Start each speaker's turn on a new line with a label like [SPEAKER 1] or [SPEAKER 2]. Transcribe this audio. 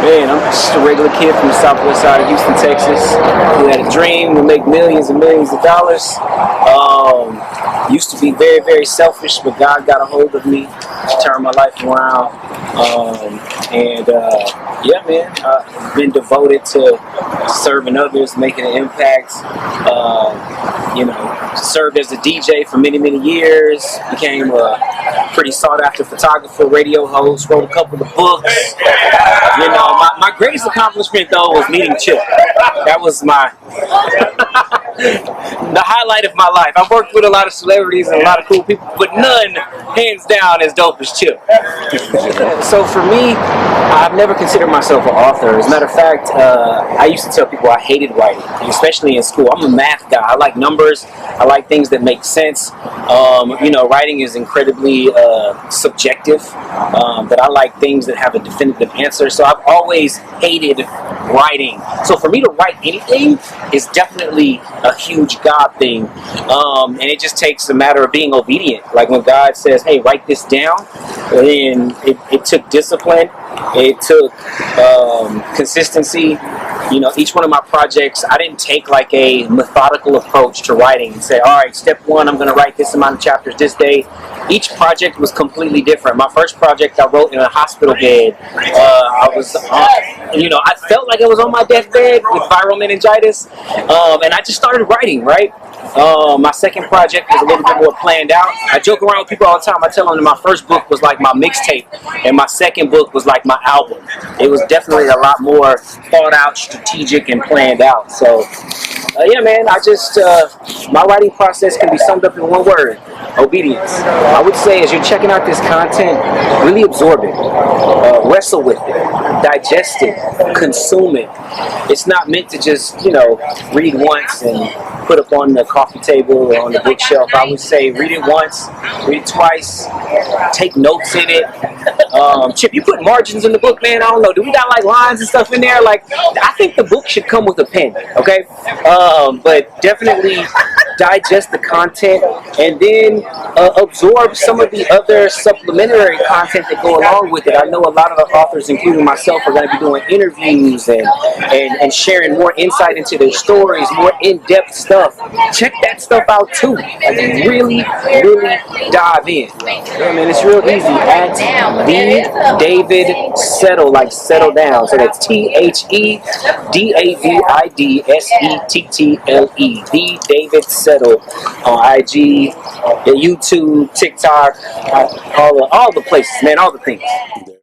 [SPEAKER 1] Man, I'm just a regular kid from the southwest side of Houston, Texas, who had a dream to make millions and millions of dollars. Used to be very, very selfish, but God got a hold of me to turn my life around. Yeah, man, I've been devoted to serving others, making an impact. Served as a DJ for many, many years. Became a pretty sought-after photographer, radio host, wrote a couple of books. My greatest accomplishment though was meeting Chip. That was the highlight of my life. I've worked with a lot of celebrities and a lot of cool people, but none, hands down, as dope as Chip. So for me, I've never considered myself an author. As a matter of fact, I used to tell people I hated writing, especially in school. I'm a math guy. I like numbers. I like things that make sense. Writing is incredibly subjective, but I like things that have a definitive answer. So I've always hated writing. So for me to write anything is definitely a huge God thing. And it just takes a matter of being obedient. Like when God says, hey, write this down, then it took discipline. It took consistency. Each one of my projects, I didn't take like a methodical approach to writing and say, all right, step one, I'm going to write this amount of chapters this day. Each project was completely different. My first project I wrote in a hospital bed. I felt like I was on my deathbed with viral meningitis, and I just started writing, right? My second project was a little bit more planned out. I joke around with people all the time. I tell them that my first book was like my mixtape, and my second book was like my album. It was definitely a lot more thought out, strategic, and planned out. So, yeah, man, my writing process can be summed up in one word: obedience. I would say as you're checking out this content, really absorb it, wrestle with it, digest it, consume it. It's not meant to just, read once and put up on the coffee table or on the bookshelf. I would say read it once, read it twice, take notes in it. Chip, you put margins in the book, man. I don't know. Do we got like lines and stuff in there? Like, I think the book should come with a pen, okay? But definitely digest the content and then absorb some of the other supplementary content that go along with it. I know a lot of the authors, including myself, are going to be doing interviews and sharing more insight into their stories, more in-depth stuff. Check that stuff out too. Like, really, really dive in. Yeah, man, it's real easy. At the David Settle, like settle down. So that's TheDavidSettle. The David Settle on IG, YouTube, TikTok, all the places, man, all the things.